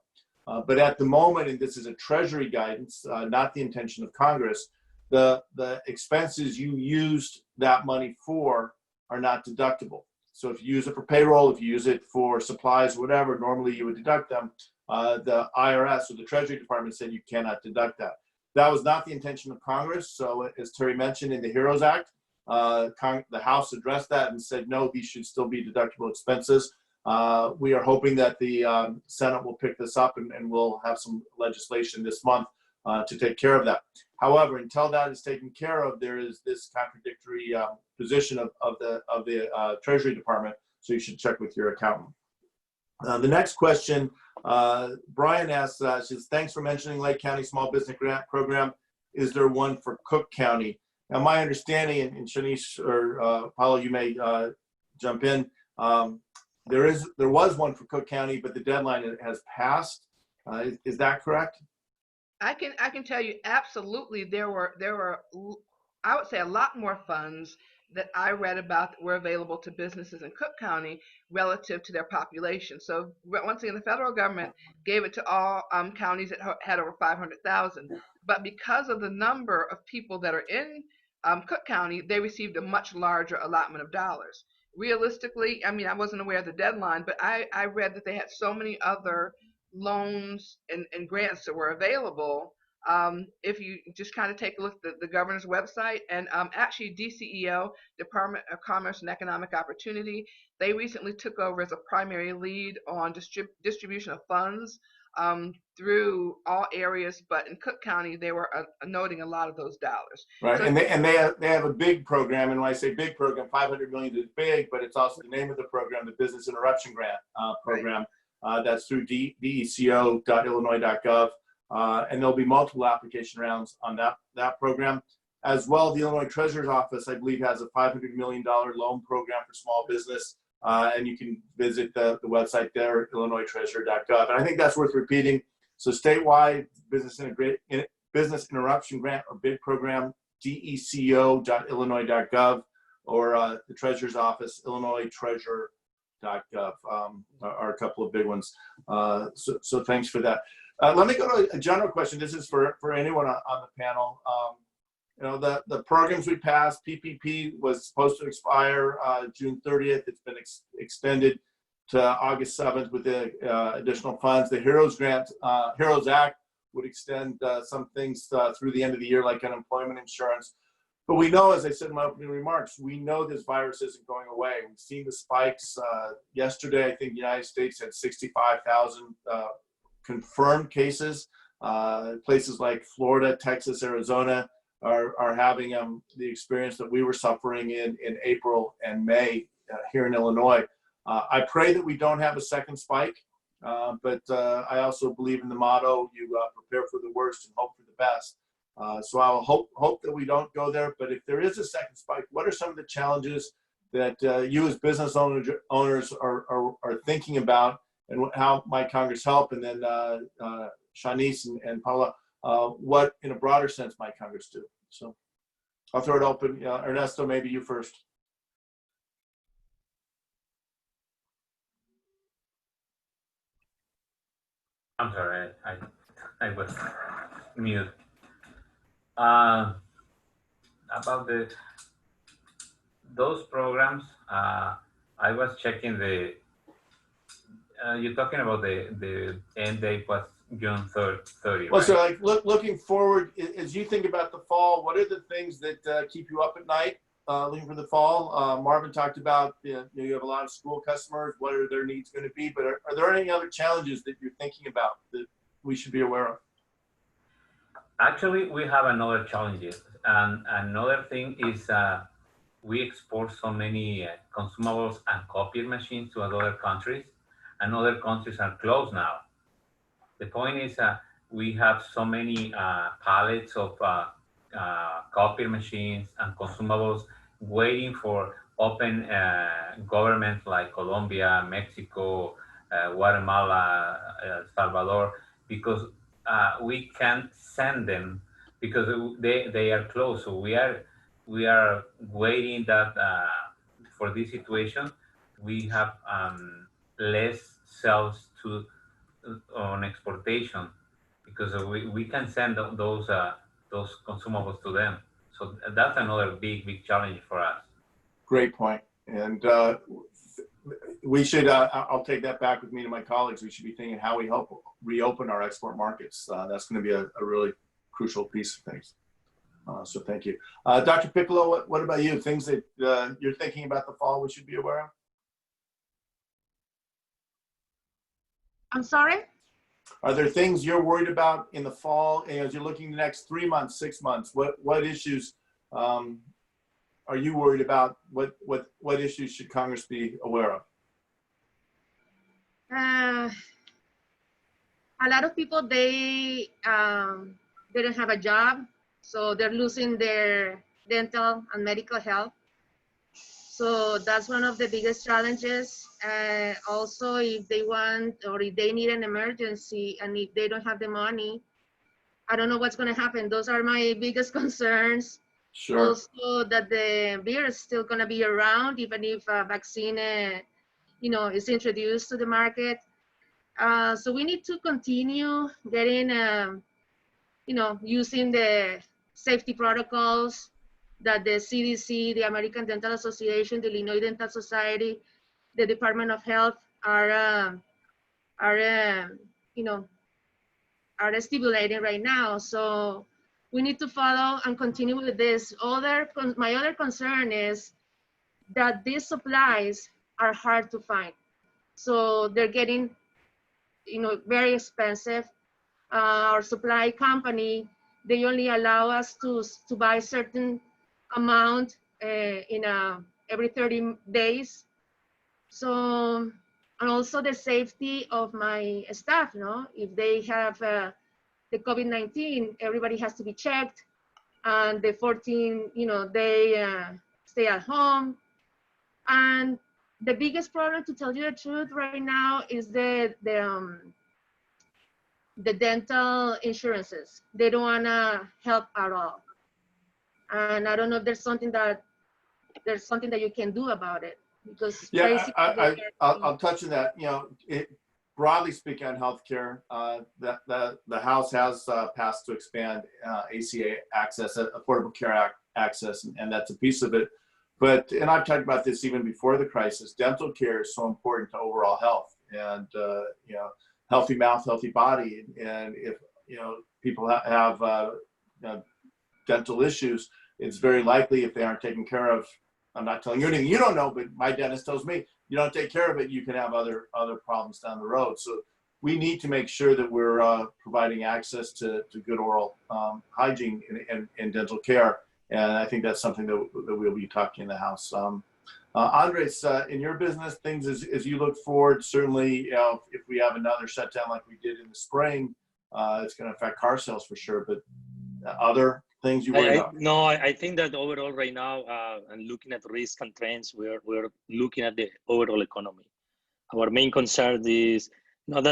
But at the moment, and this is a Treasury guidance, not the intention of Congress, the expenses you used that money for are not deductible. So if you use it for payroll, if you use it for supplies, whatever, normally you would deduct them. The IRS or the Treasury Department said you cannot deduct that. That was not the intention of Congress. So as Terry mentioned, in the HEROES Act, the House addressed that and said, no, these should still be deductible expenses. We are hoping that the Senate will pick this up and we'll have some legislation this month to take care of that. However, until that is taken care of, there is this contradictory position of the Treasury Department. So you should check with your accountant. The next question, Brian asks, says, thanks for mentioning Lake County Small Business Grant Program. Is there one for Cook County? Now, my understanding, and Shaunese or Paola, you may jump in. There was one for Cook County, but the deadline has passed. Is that correct? I can tell you absolutely there were I would say a lot more funds that I read about that were available to businesses in Cook County relative to their population. So once again, the federal government gave it to all counties that had over 500,000. But because of the number of people that are in Cook County, they received a much larger allotment of dollars. Realistically, I mean, I wasn't aware of the deadline, but I read that they had so many other loans and grants that were available. If you just kind of take a look at the governor's website, and actually DCEO, Department of Commerce and Economic Opportunity, they recently took over as a primary lead on distribution of funds through all areas, but in Cook County, they were noting a lot of those dollars. Right, So, and they have a big program, and when I say big program, 500 million is big, but it's also the name of the program, the Business Interruption Grant program. That's through deco.illinois.gov, and there'll be multiple application rounds on that program. As well, the Illinois Treasurer's Office, I believe, has a $500 million loan program for small business, and you can visit the website there, illinoistreasurer.gov. And I think that's worth repeating. So statewide, Business Interruption Grant or BID program, deco.illinois.gov, or the Treasurer's Office, illinoistreasurer.gov are a couple of big ones. So thanks for that. Let me go to a general question. This is for anyone on the panel. You know, the programs we passed, PPP was supposed to expire June 30th. It's been extended to August 7th with the additional funds. The HEROES Grant, HEROES Act would extend some things through the end of the year, like unemployment insurance. But we know, as I said in my opening remarks, we know this virus isn't going away. We've seen the spikes. Yesterday, I think the United States had 65,000 confirmed cases. Places like Florida, Texas, Arizona are having the experience that we were suffering in April and May here in Illinois. I pray that we don't have a second spike, but I also believe in the motto, you prepare for the worst and hope for the best. So I'll hope that we don't go there, but if there is a second spike, what are some of the challenges that you as business owners are thinking about, and how might Congress help? And then Shaunese and Paola, what in a broader sense might Congress do? So I'll throw it open. Ernesto, maybe you first. I'm sorry, I was mute. About those programs, I was checking you're talking about the end date was June 30. Well, right? so like looking forward, as you think about the fall, what are the things that keep you up at night looking for the fall? Marvin talked about you have a lot of school customers. What are their needs going to be? But are there any other challenges that you're thinking about that we should be aware of? Actually, we have another challenge. And another thing is we export so many consumables and copier machines to other countries, and other countries are closed now. The point is we have so many pallets of copier machines and consumables waiting for open governments like Colombia, Mexico, Guatemala, El Salvador, because we can't send them because they are closed. So we are waiting that for this situation, we have less sales on exportation because we can send those consumables to them. So that's another big challenge for us. Great point. And we should, I'll take that back with me to my colleagues. We should be thinking how we help reopen our export markets. That's going to be a really crucial piece of things. So thank you. Dr. Piccolo, what about you? Things that you're thinking about the fall we should be aware of? I'm sorry? Are there things you're worried about in the fall as you're looking the next 3 months, 6 months? What issues are you worried about? What issues should Congress be aware of? A lot of people, they don't have a job, so they're losing their dental and medical health. So that's one of the biggest challenges. Also, if they want or if they need an emergency and if they don't have the money, I don't know what's going to happen. Those are my biggest concerns. Sure. Also, that the virus is still going to be around, even if a vaccine, is introduced to the market. So we need to continue getting, using the safety protocols that the CDC, the American Dental Association, the Illinois Dental Society, the Department of Health are stipulating right now. So we need to follow and continue with this. My other concern is that these supplies are hard to find. So they're getting, very expensive. Our supply company, they only allow us to buy certain amount every 30 days. So, and also the safety of my staff, if they have the COVID-19, everybody has to be checked, and the 14, they stay at home. And the biggest problem, to tell you the truth, right now is the dental insurances. They don't want to help at all. And I don't know if there's something that you can do about it, because I'll touch on that. Broadly speaking on healthcare, the House has passed to expand ACA access, Affordable Care Act access, and that's a piece of it. But, and I've talked about this even before the crisis, dental care is so important to overall health, and healthy mouth, healthy body. And if people have dental issues, it's very likely if they aren't taken care of. I'm not telling you anything you don't know, but my dentist tells me you don't take care of it, you can have other problems down the road. So we need to make sure that we're providing access to good oral hygiene and dental care. And I think that's something that we'll be talking in the House. Andres, in your business, things as you look forward, certainly if we have another shutdown like we did in the spring, it's going to affect car sales for sure, but other things you worry about? No, I think that overall right now, and looking at risk and trends, we're looking at the overall economy. Our main concern is not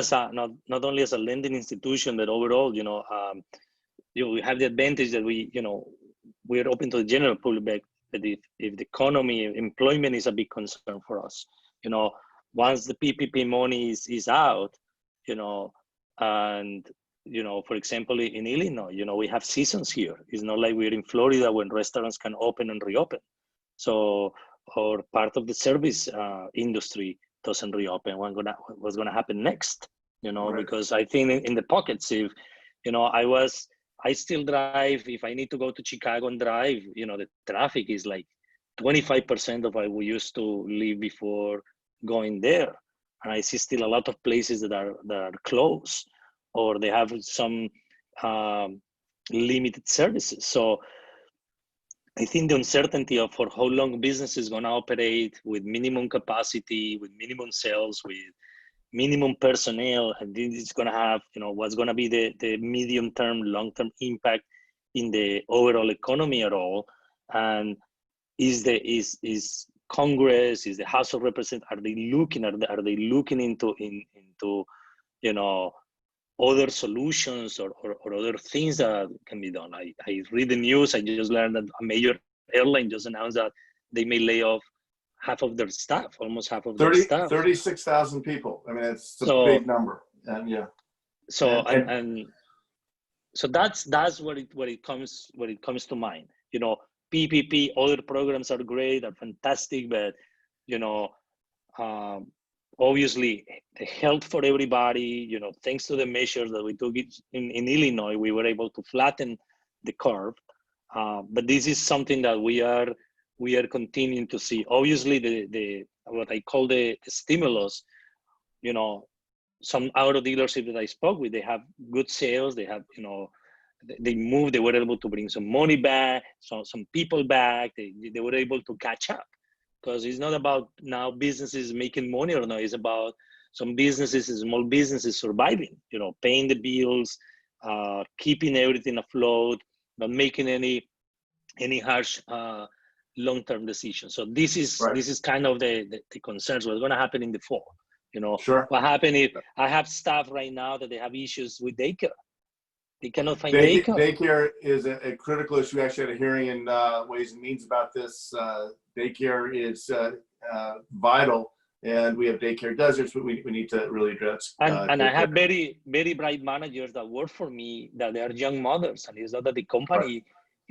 only as a lending institution, but overall, we have the advantage that we're open to the general public. But if the economy, employment is a big concern for us. Once the PPP money is out, and for example, in Illinois, we have seasons here. It's not like we're in Florida when restaurants can open and reopen. So, or part of the service industry doesn't reopen. What's gonna happen next? Right. Because I think in the pockets, if I still drive. If I need to go to Chicago and drive, the traffic is like 25% of what we used to live before going there. And I see still a lot of places that are closed, or they have some limited services. So I think the uncertainty of for how long business is going to operate with minimum capacity, with minimum sales, with minimum personnel, and this is going to have, what's going to be the medium-term, long-term impact in the overall economy at all. And is Congress, is the House of Representatives, are they looking into other solutions or other things that can be done? I read the news. I just learned that a major airline just announced that they may lay off half of their staff, almost half of their staff. 36,000 people. I mean, it's a big number. And yeah. So so that's what it comes to mind. PPP, other programs are great, are fantastic, but obviously the health for everybody, thanks to the measures that we took in Illinois, we were able to flatten the curve. But this is something that we are continuing to see. Obviously, the what I call the stimulus, some auto dealerships that I spoke with, they have good sales. They have, they moved. They were able to bring some money back, some people back. They were able to catch up, because it's not about now businesses making money or not. It's about some businesses, small businesses surviving. Paying the bills, keeping everything afloat, not making any harsh long-term decisions. So this is kind of the concerns. What's going to happen in the fall? Sure. What happened if I have staff right now that they have issues with daycare? They cannot find Daycare, daycare. daycare is a critical issue. We actually had a hearing in Ways and Means about this. Daycare is vital, and we have daycare deserts, but we need to really address. And I have daycare. very bright managers that work for me that they are young mothers, and it's not that the company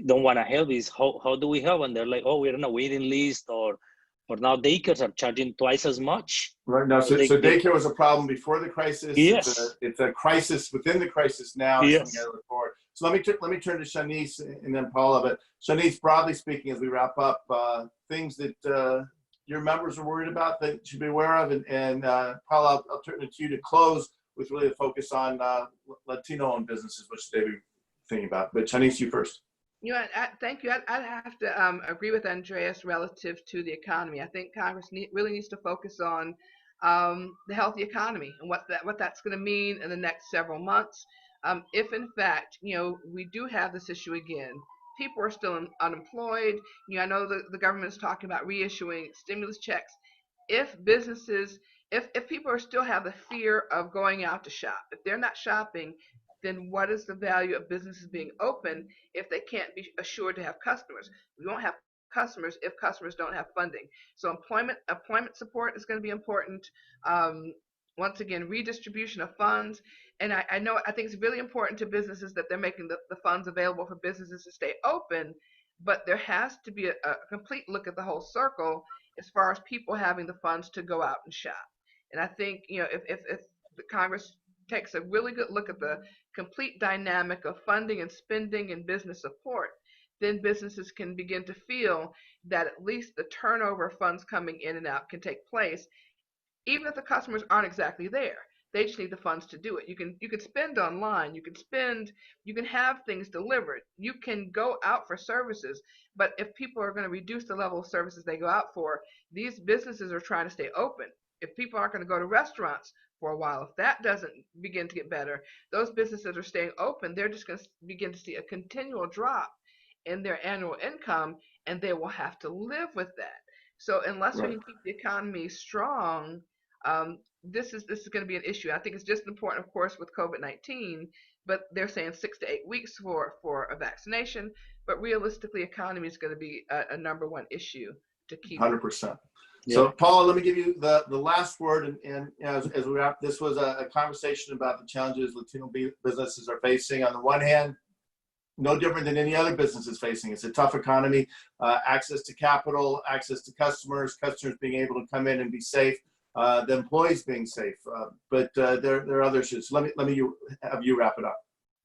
don't want to help. Is how do we help? And they're like, oh, we're on a waiting list, or now daycares are charging twice as much. Right now, so daycare was a problem before the crisis. Yes. It's a crisis within the crisis now. Yes. So we gotta look forward. So let me turn to Shaunese and then Paola. But Shaunese, broadly speaking, as we wrap up, things that your members are worried about that you should be aware of, and Paola, I'll turn it to you to close with really the focus on Latino-owned businesses, which they be thinking about. But Shaunese, you first. Thank you. I have to agree with Andreas relative to the economy. I think Congress really needs to focus on the healthy economy and what that's going to mean in the next several months. If in fact, we do have this issue again, people are still unemployed. I know the government is talking about reissuing stimulus checks. If people are still have the fear of going out to shop, if they're not shopping, then what is the value of businesses being open if they can't be assured to have customers? We won't have customers if customers don't have funding. So employment support is going to be important. Once again, redistribution of funds. And I think it's really important to businesses that they're making the funds available for businesses to stay open, but there has to be a complete look at the whole circle as far as people having the funds to go out and shop. And I think, if the Congress takes a really good look at the complete dynamic of funding and spending and business support, then businesses can begin to feel that at least the turnover of funds coming in and out can take place, even if the customers aren't exactly there. They just need the funds to do it. You can spend online, you can have things delivered, you can go out for services, but if people are going to reduce the level of services they go out for, these businesses are trying to stay open. If people aren't going to go to restaurants for a while, if that doesn't begin to get better, those businesses are staying open, they're just going to begin to see a continual drop in their annual income, and they will have to live with that. So unless we can keep the economy strong, this is going to be an issue. I think it's just important, of course, with COVID-19, but they're saying 6 to 8 weeks for a vaccination, but realistically, economy is going to be a number one issue to keep. 100%. So, Paula, let me give you the last word. And as we wrap, this was a conversation about the challenges Latino businesses are facing. On the one hand, no different than any other business is facing. It's a tough economy, access to capital, access to customers being able to come in and be safe, the employees being safe. But there are other issues. Let me have you wrap it up.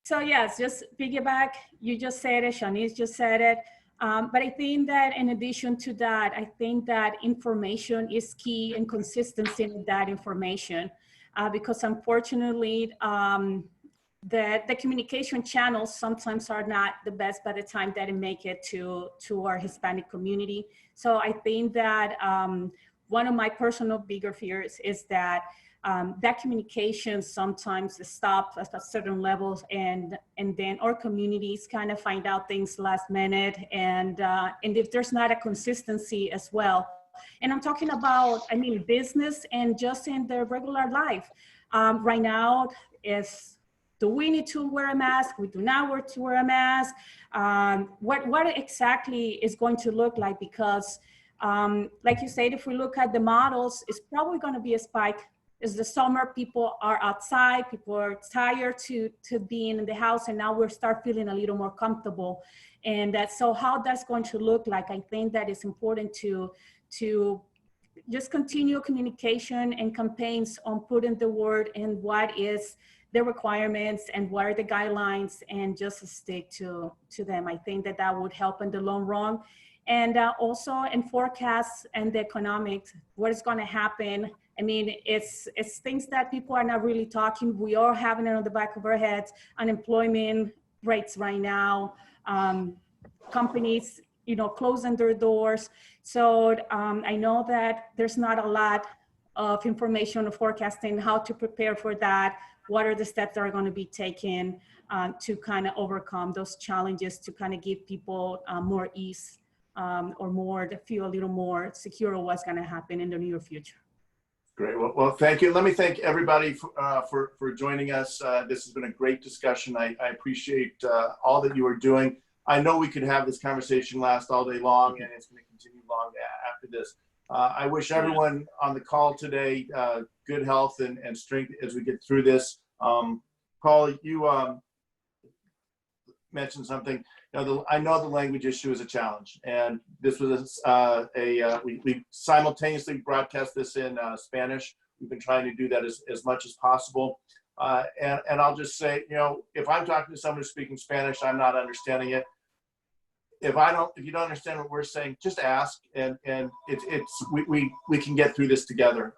So yes, just piggyback. You just said it. Shaunese just said it. But I think that in addition to that, I think that information is key and consistency in that information, because unfortunately, the communication channels sometimes are not the best by the time that it make it to our Hispanic community. So I think that one of my personal bigger fears is that that communication sometimes stops at certain levels, and then our communities kind of find out things last minute, and if there's not a consistency as well. And I'm talking about, business and just in the regular life. Right now, do we need to wear a mask? We do not want to wear a mask. What exactly is going to look like? Because like you said, if we look at the models, it's probably going to be a spike. It's the summer, people are outside, people are tired to being in the house, and now we'll start feeling a little more comfortable. And so how that's going to look like, I think that it's important to just continue communication and campaigns on putting the word in what is the requirements and what are the guidelines, and just stick to them. I think that would help in the long run. And also in forecasts and the economics, what is going to happen. It's things that people are not really talking. We are having it on the back of our heads. Unemployment rates right now, companies, closing their doors. So I know that there's not a lot of information on forecasting how to prepare for that. What are the steps that are going to be taken to kind of overcome those challenges, to kind of give people more ease or more to feel a little more secure of what's going to happen in the near future. Great. Well, thank you. Let me thank everybody for joining us. This has been a great discussion. I appreciate all that you are doing. I know we could have this conversation last all day long, and it's going to continue long after this. I wish everyone on the call today good health and strength as we get through this. Paul, you mentioned something. I know the language issue is a challenge, and this was we simultaneously broadcast this in Spanish. We've been trying to do that as much as possible. And I'll just say, if I'm talking to someone who's speaking Spanish, I'm not understanding it. If you don't understand what we're saying, just ask, and we can get through this together.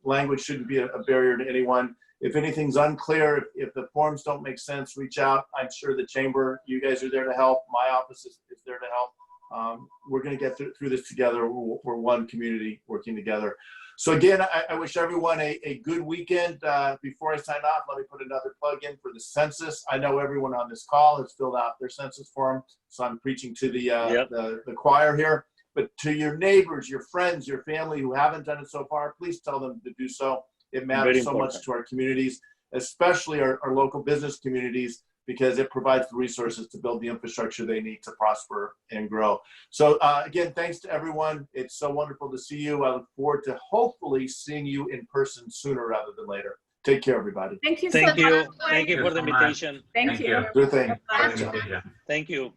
Language shouldn't be a barrier to anyone. If anything's unclear, if the forms don't make sense, reach out. I'm sure the chamber, you guys are there to help. My office is there to help. We're going to get through this together. We're one community working together. So again, I wish everyone a good weekend. Before I sign off, let me put another plug in for the census. I know everyone on this call has filled out their census form, so I'm preaching to the choir here. But to your neighbors, your friends, your family who haven't done it so far, please tell them to do so. It matters so much to our communities, especially our local business communities, because it provides the resources to build the infrastructure they need to prosper and grow. So again, thanks to everyone. It's so wonderful to see you. I look forward to hopefully seeing you in person sooner rather than later. Take care, everybody. Thank you. Thank so you. much. Thank you for the invitation. Thank you. Good thing. Bye. Thank you.